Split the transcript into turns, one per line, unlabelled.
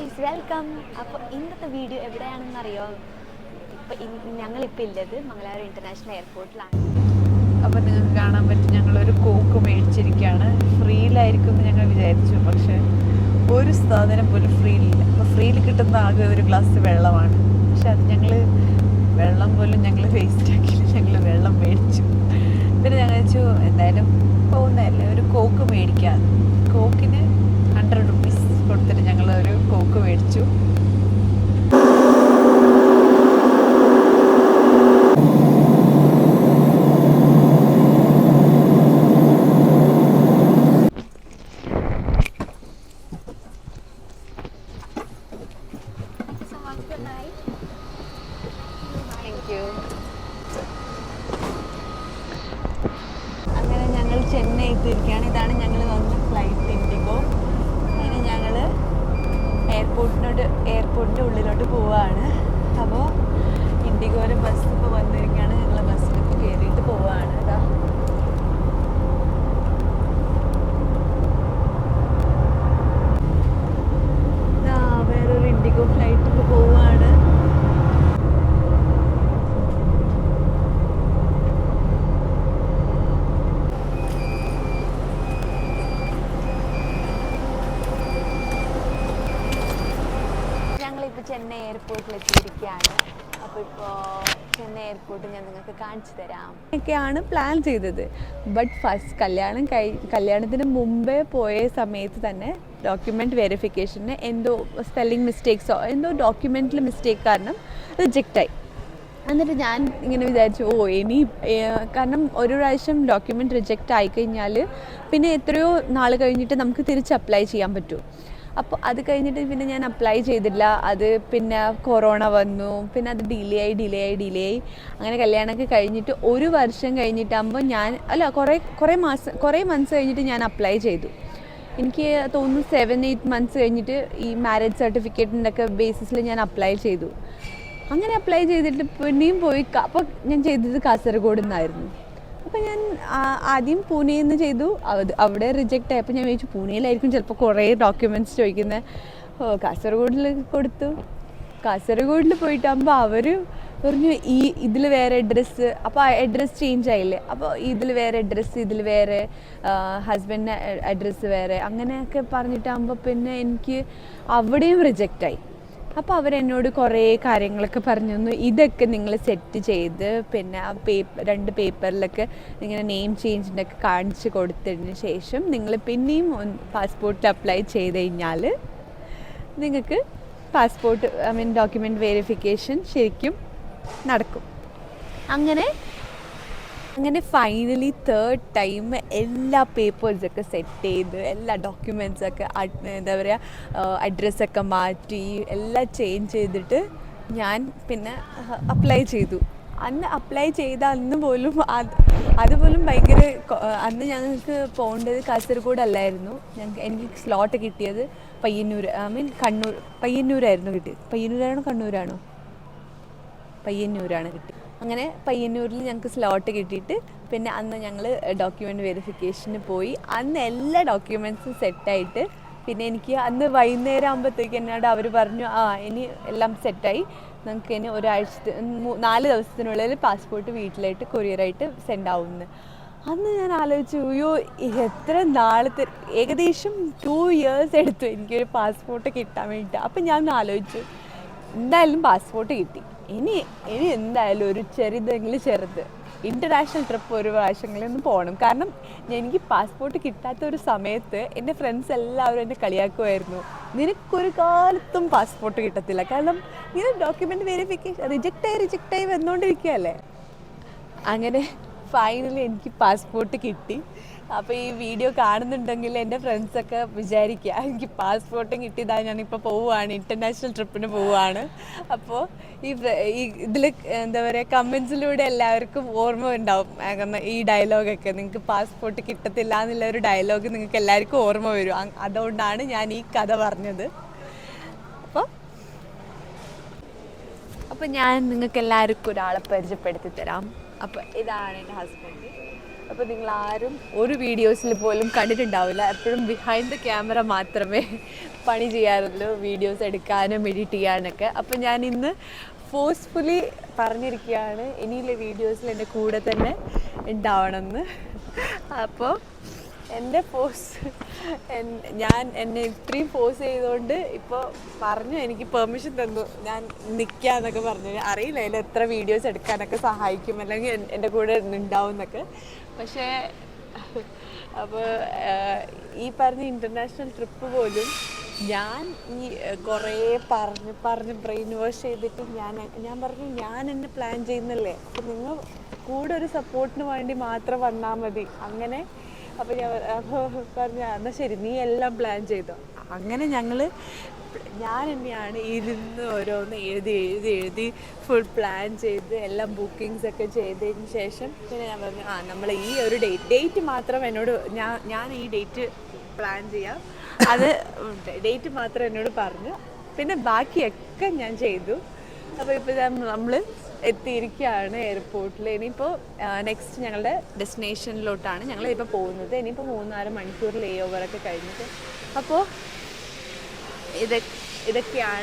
Guys welcome. അപ്പോൾ ഇന്നത്തെ video എവിടെയാണെന്നറിയോ? ഞങ്ങളിപ്പോൾ ഉള്ളത് മംഗലാപുരം ഇൻ്റർനാഷണൽ എയർപോർട്ടിലാണ്.
അപ്പോൾ നിങ്ങൾക്ക് കാണാൻ പറ്റും ഞങ്ങളൊരു കോക്ക് മേടിച്ചിരിക്കുകയാണ്. ഫ്രീയിലായിരിക്കും എന്ന് ഞങ്ങൾ വിചാരിച്ചു, പക്ഷേ ഒരു സാധനം പോലും ഫ്രീയിലില്ല. അപ്പോൾ ഫ്രീയിൽ കിട്ടുന്ന ആകെ ഒരു ഗ്ലാസ് വെള്ളമാണ്. പക്ഷെ അത് വെള്ളം പോലും ഞങ്ങൾ വേസ്റ്റ് ആക്കിയില്ല. ഞങ്ങൾ വെള്ളം മേടിച്ചു. പിന്നെ ഞങ്ങൾ വെച്ചു എന്തായാലും പോകുന്നതല്ലേ, ഒരു കോക്ക് മേടിക്കാം. കോക്കിന് 100 റുപ്പീസ് കൊടുത്തിട്ട് ഞങ്ങൾ ഒരു കോക്ക് മേടിച്ചു.
അങ്ങനെ ഞങ്ങൾ ചെന്നൈ എത്തിയിരിക്കുകയാണ്. ഇതാണ് ഞങ്ങൾ വന്ന ഫ്ലൈറ്റ് ഇൻഡിഗോ. അങ്ങനെ ഞങ്ങൾ എയർപോർട്ടിൻ്റെ ഉള്ളിലോട്ട് പോവുകയാണ്. അപ്പോൾ ഇൻഡിഗോയുടെ ബസ് ഇപ്പോൾ വന്നിരിക്കുകയാണ്. ഞങ്ങൾ ബസ്സിലിപ്പോൾ കയറിയിട്ട് പോവുകയാണ്. വേറൊരു ഇൻഡിഗോ ഫ്ലൈറ്റ് ഇപ്പോൾ പോവുകയാണ്. ഞങ്ങളിപ്പോൾ ചെന്നൈ എയർപോർട്ടിൽ എത്തിയിരിക്കുകയാണ്. അപ്പോൾ ഇപ്പോൾ ചെന്നൈ എയർപോർട്ട് ഞാൻ നിങ്ങൾക്ക് കാണിച്ചു തരാം. ഒക്കെയാണ് പ്ലാൻ ചെയ്തത്. ബട്ട് ഫസ്റ്റ് കല്യാണത്തിന് മുമ്പേ പോയ സമയത്ത് തന്നെ ഡോക്യുമെൻറ്റ് വെരിഫിക്കേഷന് എന്തോ സ്പെല്ലിംഗ് മിസ്റ്റേക്സോ എന്തോ ഡോക്യുമെൻറ്റിൽ മിസ്റ്റേക്ക് കാരണം റിജക്റ്റായി. എന്നിട്ട് ഞാൻ ഇങ്ങനെ വിചാരിച്ചു കാരണം ഒരു പ്രാവശ്യം ഡോക്യുമെൻറ്റ് റിജക്റ്റ് ആയിക്കഴിഞ്ഞാൽ പിന്നെ എത്രയോ നാൾ കഴിഞ്ഞിട്ട് നമുക്ക് തിരിച്ച് അപ്ലൈ ചെയ്യാൻ പറ്റും. അപ്പോൾ അത് കഴിഞ്ഞിട്ട് പിന്നെ ഞാൻ അപ്ലൈ ചെയ്തില്ല. അത് പിന്നെ കൊറോണ വന്നു. പിന്നെ അത് ഡിലേ ആയി. അങ്ങനെ കല്യാണമൊക്കെ കഴിഞ്ഞിട്ട് ഒരു വർഷം കഴിഞ്ഞിട്ടാകുമ്പോൾ കുറേ മന്ത്സ് കഴിഞ്ഞിട്ട് ഞാൻ അപ്ലൈ ചെയ്തു. എനിക്ക് തോന്നുന്നു 7-8 മന്ത്സ് കഴിഞ്ഞിട്ട് ഈ മാരേജ് സർട്ടിഫിക്കറ്റിൻ്റെ ഒക്കെ ബേസിസിൽ ഞാൻ അപ്ലൈ ചെയ്തു. അങ്ങനെ അപ്ലൈ ചെയ്തിട്ട് പിന്നെയും പോയി. അപ്പോൾ ഞാൻ ചെയ്തത് കാസർഗോഡ് നിന്നായിരുന്നു. അപ്പോൾ ഞാൻ ആദ്യം പൂനെയിൽ നിന്ന് ചെയ്തു. അവിടെ റിജക്റ്റ് ആയി. അപ്പോൾ ഞാൻ വിചാരിച്ചു പൂനെയിലായിരിക്കും ചിലപ്പോൾ കുറേ ഡോക്യുമെൻറ്റ്സ് ചോദിക്കുന്നത്. കാസർഗോഡിൽ കൊടുത്തു. കാസർഗോഡിൽ പോയിട്ടാകുമ്പോൾ അവർ പറഞ്ഞു ഇതിൽ വേറെ അഡ്രസ്സ്. അപ്പോൾ ആ അഡ്രസ്സ് ചേഞ്ച് ആയില്ലേ. അപ്പോൾ ഇതിൽ വേറെ അഡ്രസ്സ്, ഇതിൽ വേറെ ഹസ്ബൻഡിൻ്റെ അഡ്രസ്സ് വേറെ, അങ്ങനെയൊക്കെ പറഞ്ഞിട്ടാകുമ്പോൾ പിന്നെ എനിക്ക് അവിടെയും റിജക്റ്റായി. അപ്പോൾ അവരെന്നോട് കുറേ കാര്യങ്ങളൊക്കെ പറഞ്ഞു തന്നു. ഇതൊക്കെ നിങ്ങൾ സെറ്റ് ചെയ്ത് പിന്നെ ആ 2 പേപ്പറിലൊക്കെ ഇങ്ങനെ നെയിം ചേഞ്ചിൻ്റെ ഒക്കെ കാണിച്ച് കൊടുത്തതിന് ശേഷം നിങ്ങൾ പിന്നെയും പാസ്പോർട്ടിൽ അപ്ലൈ ചെയ്ത് കഴിഞ്ഞാൽ നിങ്ങൾക്ക് ഡോക്യുമെൻറ്റ് വെരിഫിക്കേഷൻ ശരിക്കും നടക്കും. അങ്ങനെ ഫൈനലി 3rd ടൈം എല്ലാ പേപ്പേഴ്സൊക്കെ സെറ്റ് ചെയ്ത് എല്ലാ ഡോക്യുമെൻറ്റ്സൊക്കെ എന്താ പറയുക അഡ്രസ്സൊക്കെ മാറ്റി എല്ലാം ചേഞ്ച് ചെയ്തിട്ട് ഞാൻ പിന്നെ അപ്ലൈ ചെയ്തു. അന്ന് അപ്ലൈ ചെയ്ത അന്ന് പോലും അതുപോലും ഭയങ്കര അന്ന് ഞങ്ങൾക്ക് പോകേണ്ടത് കാസർഗോഡ് അല്ലായിരുന്നു. എനിക്ക് സ്ലോട്ട് കിട്ടിയത് കണ്ണൂർ പയ്യന്നൂരായിരുന്നു കിട്ടിയത്. കണ്ണൂരാണോ? പയ്യന്നൂരാണ് കിട്ടിയത്. അങ്ങനെ പയ്യന്നൂരിൽ ഞങ്ങൾക്ക് സ്ലോട്ട് കിട്ടിയിട്ട് പിന്നെ അന്ന് ഞങ്ങൾ ഡോക്യുമെൻറ്റ് വെരിഫിക്കേഷന് പോയി. അന്ന് എല്ലാ ഡോക്യുമെൻറ്റ്സും സെറ്റായിട്ട് പിന്നെ എനിക്ക് അന്ന് വൈകുന്നേരം ആകുമ്പോഴത്തേക്ക് എന്നോട് അവർ പറഞ്ഞു ഇനി എല്ലാം സെറ്റായി, നമുക്ക് ഇനി 4 ദിവസത്തിനുള്ളിൽ പാസ്പോർട്ട് വീട്ടിലായിട്ട് കൊറിയറായിട്ട് സെൻഡ് ആവുമെന്ന്. അന്ന് ഞാൻ ആലോചിച്ചു, എത്ര നാളത്തെ ഏകദേശം 2 years എടുത്തു എനിക്കൊരു പാസ്പോർട്ട് കിട്ടാൻ വേണ്ടിയിട്ട്. അപ്പം ഞാൻ ആലോചിച്ചു എന്തായാലും പാസ്പോർട്ട് കിട്ടി. ഇനി എന്തായാലും ഒരു ചെറുത് ഇൻ്റർനാഷണൽ ട്രിപ്പ് ഒരു പ്രാവശ്യങ്ങളിൽ ഒന്ന് പോകണം. കാരണം എനിക്ക് പാസ്പോർട്ട് കിട്ടാത്ത ഒരു സമയത്ത് എൻ്റെ ഫ്രണ്ട്സ് എല്ലാവരും എന്നെ കളിയാക്കുമായിരുന്നു, നിനക്കൊരു കാലത്തും പാസ്പോർട്ട് കിട്ടത്തില്ല, കാരണം ഇങ്ങനെ ഡോക്യുമെൻറ്റ് വെരിഫിക്കേഷൻ റിജക്റ്റായി വന്നുകൊണ്ടിരിക്കുകയല്ലേ. അങ്ങനെ ഫൈനലി എനിക്ക് പാസ്പോർട്ട് കിട്ടി. അപ്പോൾ ഈ വീഡിയോ കാണുന്നുണ്ടെങ്കിൽ എൻ്റെ ഫ്രണ്ട്സൊക്കെ വിചാരിക്കുക എനിക്ക് പാസ്പോർട്ടും കിട്ടിയതാ, ഞാനിപ്പോൾ പോവുകയാണ്, ഇൻ്റർനാഷണൽ ട്രിപ്പിന് പോവുകയാണ്. അപ്പോൾ ഇതിൽ എന്താ പറയുക കമൻസിലൂടെ എല്ലാവർക്കും ഓർമ്മ ഉണ്ടാവും ഈ ഡയലോഗൊക്കെ. നിങ്ങൾക്ക് പാസ്പോർട്ട് കിട്ടത്തില്ല എന്നുള്ളൊരു ഡയലോഗ് നിങ്ങൾക്ക് എല്ലാവർക്കും ഓർമ്മ വരും. അതുകൊണ്ടാണ് ഞാൻ ഈ കഥ പറഞ്ഞത്. അപ്പോൾ ഞാൻ നിങ്ങൾക്ക് എല്ലാവർക്കും ഒരാളെ പരിചയപ്പെടുത്തി തരാം. അപ്പോൾ ഇതാണ് എൻ്റെ ഹസ്ബൻഡ്. അപ്പോൾ നിങ്ങൾ ആരും ഒരു വീഡിയോസിൽ പോലും കണ്ടിട്ടുണ്ടാവില്ല. എപ്പോഴും ബിഹൈൻഡ് ദ ക്യാമറ മാത്രമേ പണി ചെയ്യാറുള്ളൂ, വീഡിയോസ് എടുക്കാനും എഡിറ്റ് ചെയ്യാനൊക്കെ. അപ്പോൾ ഞാൻ ഇന്ന് ഫോഴ്സ്ഫുള്ളി പറഞ്ഞിരിക്കുകയാണ് ഇനിയുള്ള വീഡിയോസിൽ എൻ്റെ കൂടെ തന്നെ ഉണ്ടാവണമെന്ന്. അപ്പോൾ എൻ്റെ ഞാൻ എന്നെ ഇത്രയും ഫോഴ്സ് ചെയ്തുകൊണ്ട് ഇപ്പോൾ പറഞ്ഞു, എനിക്ക് പെർമിഷൻ തന്നു ഞാൻ നിൽക്കാന്നൊക്കെ പറഞ്ഞു. അറിയില്ല അതിൽ എത്ര വീഡിയോസ് എടുക്കാനൊക്കെ സഹായിക്കും അല്ലെങ്കിൽ എൻ്റെ കൂടെ ഉണ്ടാവും എന്നൊക്കെ. പക്ഷേ അപ്പോൾ ഈ പറഞ്ഞ ഇൻ്റർനാഷണൽ ട്രിപ്പ് പോലും ഞാൻ ഈ കുറേ പറഞ്ഞ് ബ്രെയിൻ വാഷ് ചെയ്തിട്ട് ഞാൻ പറഞ്ഞു ഞാൻ എന്നെ പ്ലാൻ ചെയ്യുന്നല്ലേ, അപ്പോൾ നിങ്ങൾ കൂടെ ഒരു സപ്പോർട്ടിന് വേണ്ടി മാത്രം വന്നാൽ മതി അങ്ങനെ. അപ്പോൾ പറഞ്ഞു എന്നാൽ ശരി നീ എല്ലാം പ്ലാൻ ചെയ്തോ. അങ്ങനെ ഞാൻ തന്നെയാണ് ഇരുന്ന് ഓരോന്ന് എഴുതി ഫുൾ പ്ലാൻ ചെയ്ത് എല്ലാം ബുക്കിങ്സ് ഒക്കെ ചെയ്തതിന് ശേഷം പിന്നെ ഞാൻ പറഞ്ഞു നമ്മൾ ഈ ഒരു ഡേറ്റ് മാത്രം എന്നോട് ഞാൻ ഈ ഡേറ്റ് പ്ലാൻ ചെയ്യാം, അത് ഡേറ്റ് മാത്രം എന്നോട് പറഞ്ഞു, പിന്നെ ബാക്കിയൊക്കെ ഞാൻ ചെയ്തു. അപ്പോൾ ഇപ്പോൾ നമ്മൾ എത്തിയിരിക്കുകയാണ് എയർപോർട്ടിൽ. ഇനിയിപ്പോൾ നെക്സ്റ്റ് ഞങ്ങളുടെ ഡെസ്റ്റിനേഷനിലോട്ടാണ് ഞങ്ങളിപ്പോൾ പോകുന്നത്. ഇനിയിപ്പോൾ 3-4 മണിക്കൂർ ലേ ഓവറൊക്കെ കഴിഞ്ഞിട്ട്. അപ്പോൾ ഇതൊക്കെയാണ്